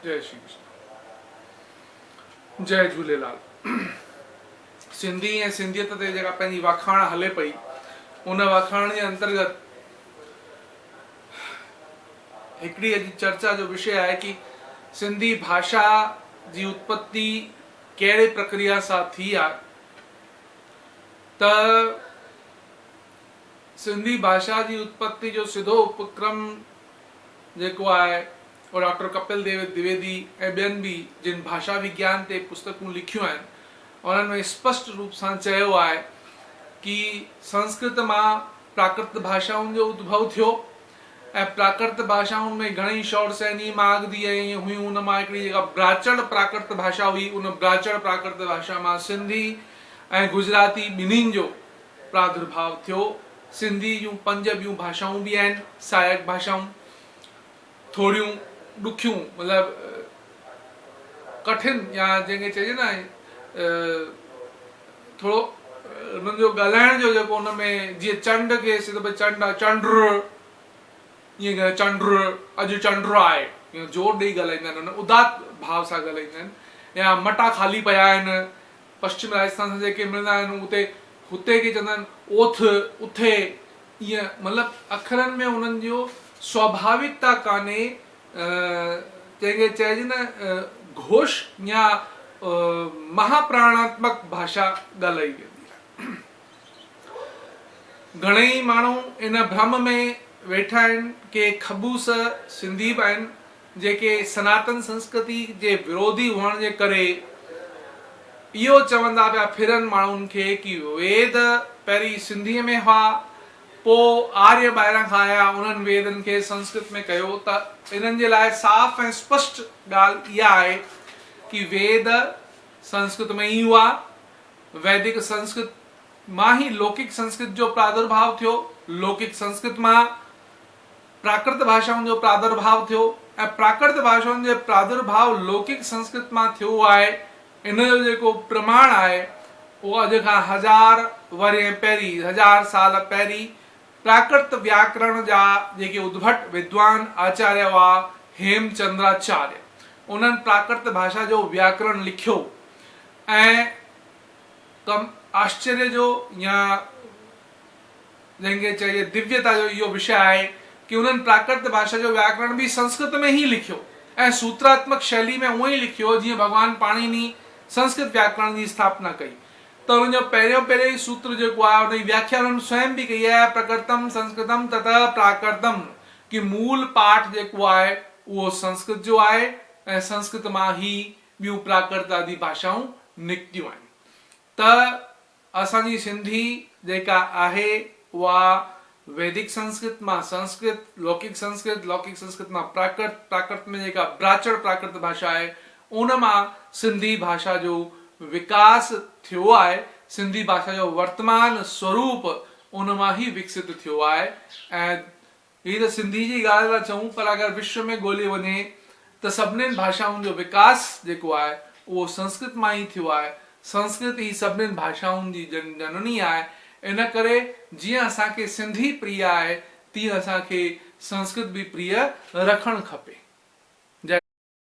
जय श्री कृष्ण। जय झूलेलाल। सिंधी ऐं सिंधियत ते जेका पंहिंजी वाखाण हले पई, उन वाखाण जे अंतर्गत हिकिड़ी अॼु चर्चा जो विषय आहे कि सिंधी भाषा जी उत्पत्ति कहिड़े प्रक्रिया सां थी आहे। त सिंधी भाषा जी उत्पत्ति जो सिधो उपक्रम जेको आहे वो डॉक्टर कपिल देव द्विवेदी ऐं ॿियनि बि जिन भाषा विज्ञान ते पुस्तकूं लिखियूं आहिनि, उन्हनि में स्पष्ट रूप सां चयो आहे कि संस्कृत मां प्राकृत भाषाउनि जो उद्भव थियो ऐं प्राकृत भाषाउनि में घणेई शौर सैनी मागधी ऐं हुयूं। उन मां हिकिड़ी जेका ब्राचड़ प्राकृत भाषा हुई, उन ब्राचड़ प्राकृत भाषा मां सिंधी ऐं गुजराती ॿिन्हिनि जो प्रादुर्भाव थियो। सिंधी जूं 5 ॿियूं भाषाऊं बि आहिनि, सहायक भाषाऊं, थोड़ियूं ॾुखियूं मतिलबु कठिन या जंहिंखे चइजे न थोरो उन्हनि जो ॻाल्हाइण जो जेको उन में जीअं चंड खे सिधो भई चंड आहे, चंड्र, ईअं चंड्र, अॼु चंड्र आहे, ईअं जोर ॾेई ॻाल्हाईंदा आहिनि, उन उदात भाव सां ॻाल्हाईंदा आहिनि। या मटा ख़ाली पिया आहिनि, पश्चिम राजस्थान सां जेके मिलंदा आहिनि हुते खे चवंदा आहिनि ओथ, उथे, ईअं मतिलबु अखरनि में उन्हनि जो स्वाभाविकता कान्हे, जंहिंखे चइजे न घोष या महाप्राणात्मक भाषा ॻाल्हाई वेंदी आहे। घणेई माण्हू इन भ्रम में वेठा आहिनि के खबूस सिंधी बि आहिनि जेके सनातन संस्कृति जे विरोधी हुअण जे करे इहो चवंदा पिया फिरनि माण्हुनि खे कि वेद पहिरीं सिंधीअ में हुआ, पोइ आर्य ॿाहिरां खां आया, उन्हनि वेदनि खे संस्कृत में कयो। त इन्हनि जे लाइ साफ़ ऐं स्पष्ट ॻाल्हि इहा आहे कि वेद संस्कृत में ई हुआ, वैदिक संस्कृत मां ही लौकिक संस्कृत जो प्रादुर्भाव थियो, लौकिक संस्कृत मां प्राकृत भाषाउनि जो प्रादुर्भाव थियो ऐं प्राकृत भाषाउनि जो प्रादुर्भाव लौकिक संस्कृत मां थियो आहे। इन जो जेको प्रमाण आहे उहो अॼु खां 1000 वरे पहिरीं, 1000 साल पहिरीं प्राकृत व्याकरण जा जेके उद्भट विद्वान आचार्य हुआ हेमचंद्राचार्य, उन्हनि प्राकृत भाषा जो व्याकरण लिखियो ऐं कम आश्चर्य जो या जंहिंखे चइजे दिव्यता जो इहो विषय आहे कि उन्हनि प्राकृत भाषा जो व्याकरण भी संस्कृत में ही लिखियो ऐं सूत्रात्मक शैली में उहो ई लिखियो जीअं भगवान पाणिनी संस्कृत व्याकरण जी स्थापना कई। त उनजो पहिरियों सूत्र जेको आहे उनजी व्याख्या उन्हनि स्वयं भी कई आहे, प्रकृतम संस्कृतम ततः प्राकृतम, कि मूल पाठ जेको आहे उहो संस्कृत जो आहे ऐं संस्कृत मां ही ॿियूं प्राकृत आदि भाषाऊं निकितियूं आहिनि। त असांजी सिंधी जेका आहे उहा वैदिक संस्कृत मां संस्कृत, लौकिक संस्कृत मां प्राकृत, प्राकृत में जेका ब्राचड़ प्राकृत भाषा आहे उन मां सिंधी भाषा जो विकास थियो आहे। सिंधी भाषा जो वर्तमान स्वरूप उन मां ही विकसित थियो आहे। ऐं हीअ त सिंधी जी ॻाल्हि था चऊं, पर अगरि विश्व में ॻोल्हे वञे त सभिनीनि भाषाउनि जो विकास जेको आहे उहो संस्कृत मां ही थियो आहे। संस्कृत ही सभिनीनि भाषाउनि जी जननी आहे। इन करे जीअं असांखे सिंधी प्रिय आहे तीअं असांखे संस्कृत भी प्रिय रखणु खपे।